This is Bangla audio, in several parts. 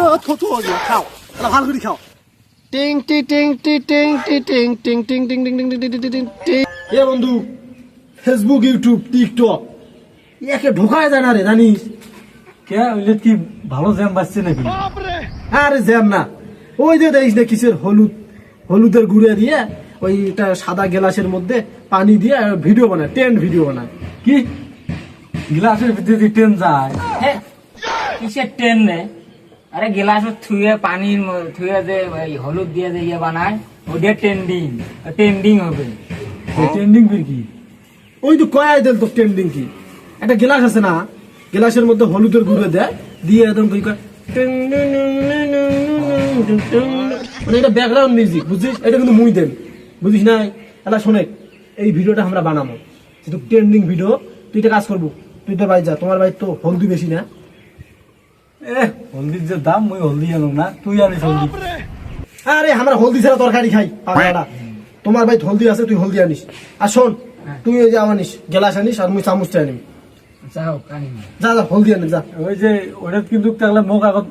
খাও ভালো করে খাও। টিং টি টিং টি টিং টি টিং টিং টিং টিং টিং টিং টিং টিং টিং। এ বন্ধু, ফেসবুক, ইউটিউব, টিকটক একে ঢোকায় যায় না রে, জানিস? কে ওইলে কি ভালো জ্যাম বাজছে নাকি? আরে জ্যাম না, ওই যে দেখিস না কিসের হলুদের গুঁড়ে দিয়ে ওইটা সাদা গ্লাসের মধ্যে পানি দিয়ে ভিডিও বানায়, টেন্ট ভিডিও বানায়। কি গ্লাসের ভিতরে দিয়ে ট্রেন যায়? হ্যাঁ, কিসের ট্রেন নে? আরে গিলাস থুয়ে পানির থুয়ে যে হলুদ দিয়ে যে ইয়ে বানায়, ওটা ট্রেন্ডিং হবে। ট্রেন্ডিং ফির কি? ওই তো কয়াই দেন তো ট্রেন্ডিং কি, একটা গ্লাস আছে না, গ্লাসের মধ্যে হলুদের গুঁড়ো দেয় দিয়ে একদম মানে এটা ব্যাকগ্রাউন্ড মিউজিক, বুঝছিস? এটা কিন্তু মুই দেন, বুঝিস না? এটা শোনে, এই ভিডিওটা আমরা বানাবো, কিন্তু ট্রেন্ডিং ভিডিও। তুই একটা কাজ করবো, তুই তো বাড়ি যা, তোমার বাড়ি তো হলদি বেশি না? হলদির যে দাম, ওই হলদি আনো না, তুই আনিস হলদি। আরে আমরা হলদি ছাড়া তরকারি খাই পাগলাটা। তোমার ভাই হলদি আছে, তুই হলদি আনিস। আর শোন, তুই ওই যে আনিস গ্লাস আনিস, আর মুই চামচটা আনিস। যাও কানি যা যা হলদি আনিস যা। ওই যে ওটা কিন্তু তাহলে মুখ আগত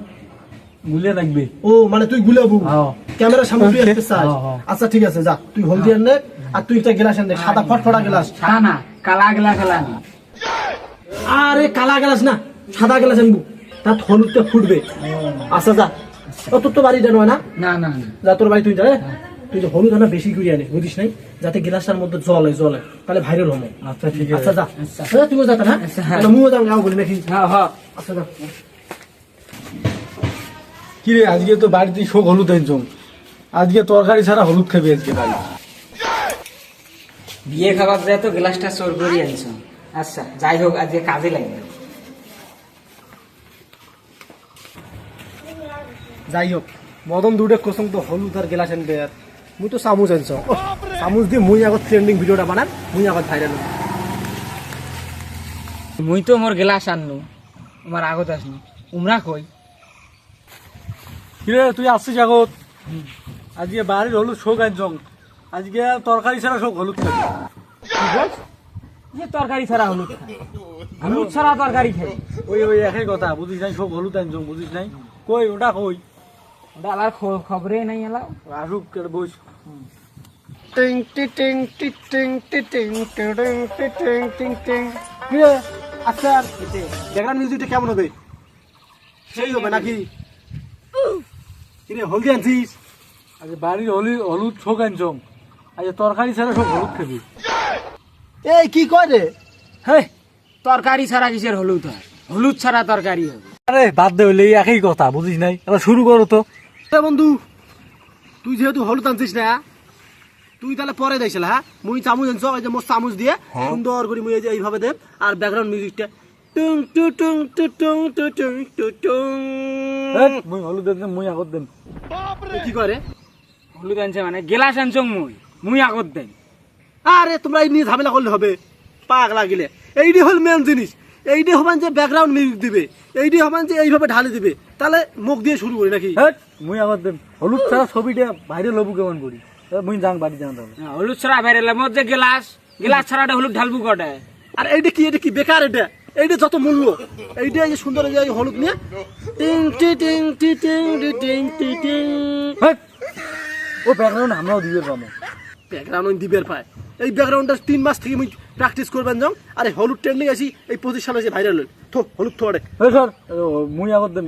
গুলিয়ে লাগবে। ও মানে তুই গুলাবু ক্যামেরার সামনে তুই আসতে চাস? হ্যাঁ। আচ্ছা ঠিক আছে, যা তুই হলদি আনলে, আর তুই একটা গ্লাস আনলে, সাদা ফটফটা গ্লাস। সাদা না, কালা গেলা না। আরে কালা গ্লাস না, সাদা গ্লাস আনবো, তার হলুদটা ফুটবে। আচ্ছা যা, ও তোর তো বাড়িটা নয় না? না না না, যা তোর বাড়ি তুই যা, তুই যে হলুদ আনা বেশি করে আনিস, বুঝিস নাই? যাতে গ্লাসটার মধ্যে জল তাহলে ভাইরাল হবে। আচ্ছা ঠিক আছে। আচ্ছা যা, আচ্ছা তুইও যা, না মুও যাও, গাও বলি নাকি? হ্যাঁ হ্যাঁ। আচ্ছা যা। কি রে, আজকে তো বাড়িতে শোক হলুদ আনছম, আজকে তরকারি ছাড়া হলুদ খাবি আজকে বাড়ি। বিয়ে খাবার যায় তো গ্লাসটা চোর করে আনছো। আচ্ছা যাই হোক, আজকে কাজে লাগবে। যাই হোক, মদন দুটো কোসম তো হলুদ আর গ্লাস আনবে, আর মুই তো চামচ আনছ। চামচ দিয়ে মুই আগত ট্রেন্ডিং ভিডিওটা বানান, মুই আগত ভাইরাল। মুই তো মোর গ্লাস আনলু, আমার আগত আসনু, উমরা কই? কি রে, তুই আসছিস আগত? আজকে বাড়ির হলুদ শোক আনছম, আজকে তরকারি ছাড়া শোক হলুদ খাবি। কি বল? যে তরকারি ছাড়া হলুদ খায়, হলুদ ছাড়া তরকারি খাই? ওই ওই একই কথা, বুঝিস নাই? শোক হলুদ আনছম, বুঝিস নাই? কই ওটা কই? ওটা আবার খবরে নাই এলাও। আসুক বস। টিং টি টিং টি টিং টি টিং টিং টি টিং টিং টিং। আচ্ছা, ব্যাকগ্রাউন্ড মিউজিকটা কেমন হবে? সেই হবে নাকি? কিরে হলদি আনছিস? আজকে বাড়ির হলুদ শোক আনছম, আজকে তরকারি ছাড়া সব হলুদ খাবি। এই কি কয় রে? হ্যাঁ, তরকারি ছাড়া কিসের হলুদ হয়? হলুদ ছাড়া তরকারি হবে? আরে বাদ দে, হইলে একই কথা, বুঝিস নাই? এবার শুরু করো তো। বন্ধু, তুই যেহেতু হলুদ আনছিস না, তুই তাহলে পরে দেখছিল। হ্যাঁ, মুই চামচ আনছ, ওই যে মোর চামচ দিয়ে সুন্দর করে মুই এই যে এইভাবে দেব, আর ব্যাকগ্রাউন্ড মিউজিকটা টুং টু টুং টু টুং টু টুং টু টুং। মুই হলুদ দেন, মুই আগত দেন। কি করে? হলুদ আনছে মানে গেলাস আনছ, মুই আগত দেন। আরে তোমরা এই নিয়ে ঝামেলা করলে হবে, পাগলা গেলে। এইটি হল মেন জিনিস, এইটি হবেন যে ব্যাকগ্রাউন্ড মিউজিক দিবে, এইটি হবেন যে এইভাবে ঢালে দিবে, তাহলে মুখ দিয়ে শুরু করি নাকি? মুই আগত দেন। হলুদ ছাড়া ছবিটা বাইরে লবু কেমন করি? মুই যাং বাড়ি যান তাহলে। হলুদ ছাড়া বাইরে মোর যে গেলাস ছাড়া হলুদ ঢালবু কটে? আর এইটা কি বেকার? এইটা যত মূল্য, এইটা এই যে সুন্দর এই যে হলুদ নিয়ে টিং টি টিং টি টিং টি টিং টি টিং। ও ব্যাকগ্রাউন্ড আমরাও দিবে পাবো। ব্যাকগ্রাউন্ড দিবের পায়, এই ব্যাকগ্রাউন্ডটা 3 মাস থেকে মুই প্র্যাকটিস করবেন যাও। আরে হলুদ ট্রেন্ডিং আসি এই 25 সালে যে ভাইরাল হল, থো হলুদ থোড়ে। স্যার মুই আগত দেন।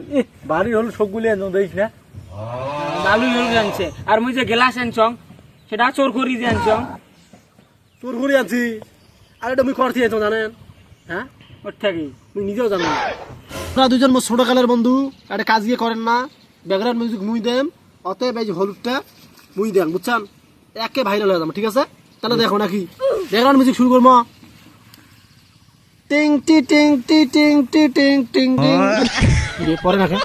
বাড়ির হলুদ সবগুলি আনছম, দেখিস না? লালু হলুদ আনছে, আর মুই যে গেলাস আনছ সেটা চোর করি যে আনছ। তোর ঘুরে আনছি, আর এটা মুই করতে আনছো জানেন? হ্যাঁ, ওর থাকি মুই নিজেও জানো না। আপনারা দুজন মোর ছোট কালের বন্ধু, একটা কাজ গিয়ে করেন না, ব্যাকগ্রাউন্ড মিউজিক মুই দেম, অতএব এই যে হলুদটা মুই দেন, বুঝছেন? একে ভাইরাল হয়ে যাবো, ঠিক আছে? তাহলে দেখো নাকি ব্যাকগ্রাউন্ড মিউজিক শুরু করবো। টিং টি টিং টি টিং টি টিং টিং টিং। পরে রাখে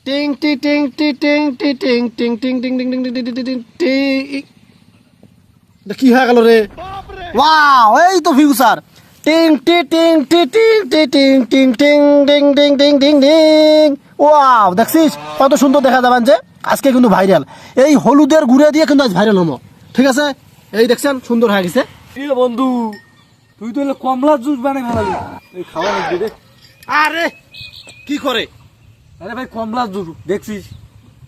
টিং টি টিং টি টিং টি টিং টিং টিং টিং টিং টিং টিং টিং টিং টিং। কি হয়ে গেল রে? ওয়াও, এই তো ফিউচার। টিং টি টিং টি টিং টি টিং টিং টিং টিং টিং টিং টিং টিং। ওয়াও, দেখছিস কত সুন্দর দেখা যাবেন যে আজকে কিন্তু ভাইরাল। এই হলুদের গুঁড়ে দিয়ে কিন্তু আজ ভাইরাল হবো, ঠিক আছে? এই দেখছেন সুন্দর হয়ে গেছে। বন্ধু, তুই তো কমলা জুস বানাই ভালো, এই খাওয়া লাগবে রে। আরে কি করে আরে ভাই কমলা জুস দেখছিস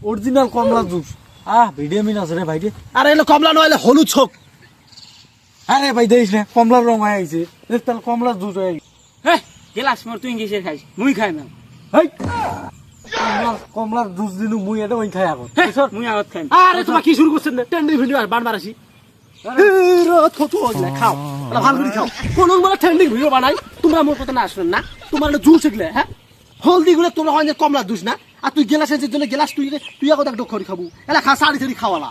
অরিজিনাল কমলা জুস ভিটামিন আছে রে ভাই রে। আর এলো কমলা নইলে হলুদ ছোক। আরে ভাই দেখিস না কমলার রং হয়ে গেছে দেখ তাহলে কমলা জুস হয়ে গেছে। হ্যাঁ গেলাস মোর তুই কিসের খাইস মুই খাই না হেই, কমলার জুস দিনু মুই এটা ওই খাই আগত মুই আগত খাই আরে তোমার কি শুরু করছেন না ট্রেন্ডিং ভিডিও আর বারবার আসি খাও ভালো করে খাও কোন মানে ট্রেন্ডিং ভিডিও বানাই তোমরা মোর কথা না আসবেন না তোমার জুস শিখলে হ্যাঁ হলদি গুলো তোমরা হয় যে কমলা জুস না আর তুই গেলাস এর জন্য গেলাস তুই এখন এক ডক্টর খাবো এলা খা সারি সারি খাওয়ালা